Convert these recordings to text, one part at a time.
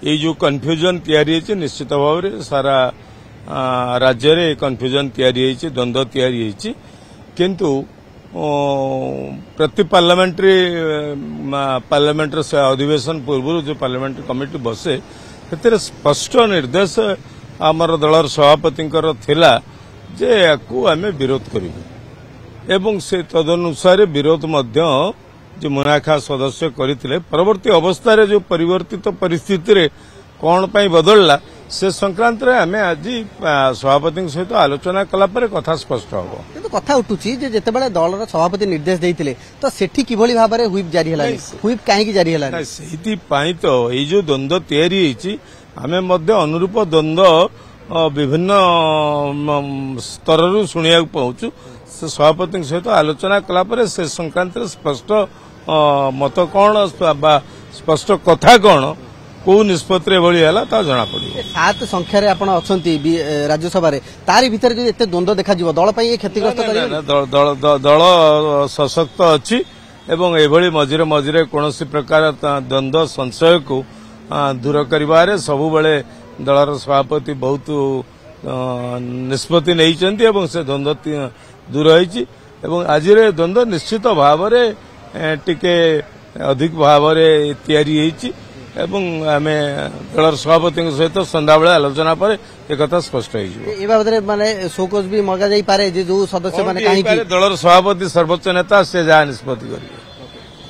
ये जो कन्फ्यूजन तैयारी है निश्चित भाव में सारा राज्य रे कन्फ्यूजन तैयारी है द्वंद्व तैयारी है किंतु प्रति पार्लियामेंट अधिवेशन पूर्व जो पार्लियामेंट्री कमिटी बसे से स्पष्ट निर्देश आमर दलर सभापति थिला जे याकू आमे विरोध करिबु एवं से तदनुसार विरोध मध्य जो मुनाखा सदस्य करथिले परवर्ती अवस्था रे जो परिवर्तित परिस्थिति रे कौन पाई बदलला से संक्रांत रे आमे आज सभापति सहित आलोचना कला पर कथा स्पष्ट होबो किंतु कथा उठुची जे जेतेबेले दलर सभापति निर्देश देइथिले तो सेठी किभली भाबरे व्हिप जारी हला व्हिप काहे की जारी हला सेठी पाई तो ए जो द्वंद्व तैयारी हेची आमे मध्य अनुरूप द्वंद्व विभिन्न स्तर शुणा पहुंचु से सभापति सहित आलोचना कला पर से संक्रांत स्पष्ट मत कौन स्पष्ट कथा कौन को निष्पत्ति है जना पड़े 7 संख्यार आप राज्यसभा तारी भितर जो एते द्वंद्व देखा दल क्षतिग्रस्त दल सशक्त अच्छी एवं एभली मझिरे मझिरे कौन प्रकार द्वंद्व संशय को दूर कर सबु बड़े दलर सभापति बहुत निष्पत्ति नहीं से द्वंद्व दूर होती आज द्वंद्व निश्चित भाव टिके अधिक भाव तैयारी एवं आमे दलर सभापति सहित संध्या बेले आलोचना पर एक स्पष्ट हो माने शोकज भी मगा जाई पारे जो सदस्य माने काहे कि दलर सभापति सर्वोच्च नेता से जहाँ निष्पत्ति करेंगे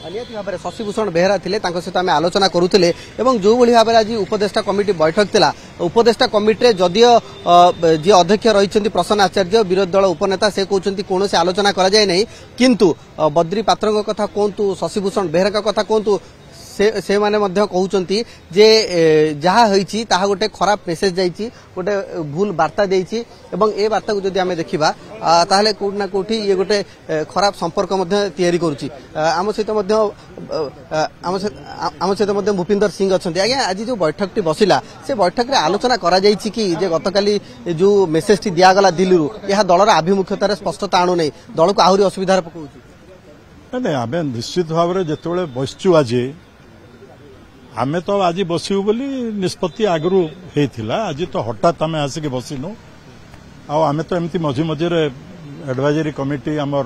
नियति भाव में शशिभूषण बेहरा थे सहित आम आलोचना करुले जो भाई भाव आज उपदेष्टा कमिटी बैठक थिला उपदेष्टा कमिटी जदियो जी अध्यक्ष रही प्रसन्न आचार्य विरोधी दल उपनेता से कहते कौन से आलोचना करा जाए नहीं किंतु बद्री पात्र कथा कहतु शशिभूषण बेहरा कथा कहतु से माने मध्य कहउचंती जे जहा होईची ताहा गोटे खराब मेसेज जाईची गोटे भूल वार्ता देईची एवं ए वार्ता को जदि आमे देखिबा ताहले कोठ ना कोठी ये गोटे खराब संपर्क मध्य तयारी करूची आम सहित मध्य भूपिंदर सिंह अछंती आज्ञा आज जो बैठक टी बसिला से बैठक रे आलोचना करा जाईची कि जे गतकाली जो मेसेज टी दिया गला दिल्ली रु यहा दलर आभिमुख्यता रे स्पष्टता आनु नै दल को आहुरी असुविधा रे पकाउची नै आमे निश्चित भाव रे जेतबेले बसचु आज आमे तो आज बसू बोली निष्पत्ति आगु होता आज तो हठात आम आसिक बसिनु आमे तो एमती मझी मझे एडवाइजरी कमिटी आमर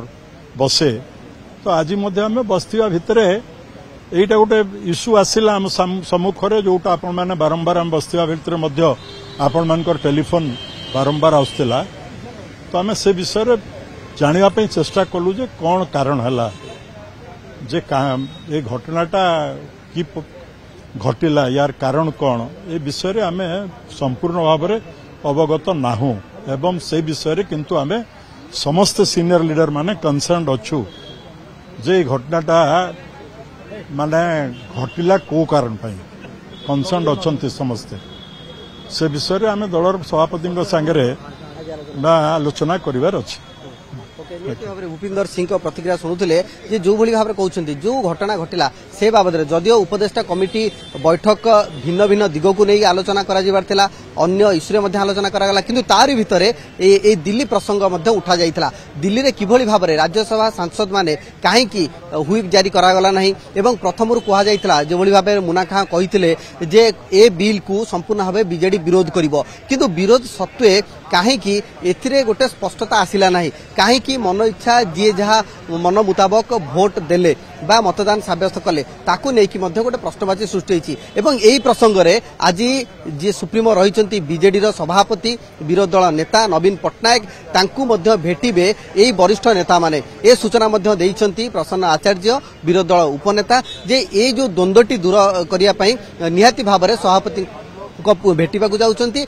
बसे तो आज आम बसवा भितर यहीटा गोटे इश्यू आसला आम सम्मुखें जोटा आपण मैंने बारंबार आम बसवा भितर आपण मान टेलीफोन बारंबार आसला तो आम से विषय जानापी चेष्टा कलु जे कौन कारण है जे ये घटनाटा कि घटिला यार कारण कौन ए विषय आम संपूर्ण भाव में अवगत नाहू एवं से विषय किंतु आम समस्त सीनियर लीडर माने कंसर्न अच्छु जे घटनाटा माने घटिला को कारण कंसर्न अच्छा समस्ते से विषय आम दलर सभापति सांगे आलोचना करिवार अछि भूपिंदर सिंह प्रतिक्रिया शुणुले जो भाव कहते जो घटना घटला से बाबद जदियो उपदेष्टा कमिटी बैठक भिन्न भिन्न दिग को नहीं आलोचना करा अन्य इश्यू में आलोचना करागला किंतु तारि भितर ए दिल्ली प्रसंग उठा जाइथिला दिल्ली रे किभली भाव में राज्यसभा सांसद माने काहेकि व्हिप जारी करागला नहीं एवं प्रथम कहा जाइथिला जो भाव मुना खां कहिथिले जे ए बिल को संपूर्ण भाव बीजेडी विरोध करिवो किंतु विरोध सत्वे काहेकि एथिरे गोटे स्पष्टता आसिला नहीं काहेकि मन इच्छा जी जहाँ मन मुताबक भोट देले बा मतदान सब्यस्त कले ताकू नेकी मध्य गोटे प्रश्नवाची सृष्टि होईची एवं एही प्रसंग रे आज जे सुप्रीमो रहिचंती बीजेडी रो सभापति विरोधी दल नेता नवीन पट्टनायक तांकू मध्य भेटिबे एही वरिष्ठ नेता माने ए सूचना मध्य देइचंती प्रसन्न आचार्य विरोधी दल उपनेता जे ए जो द्वंद्वटी दूर करिया पई निहाती भाबरे सभापति को भेटिबा को जाउचंती।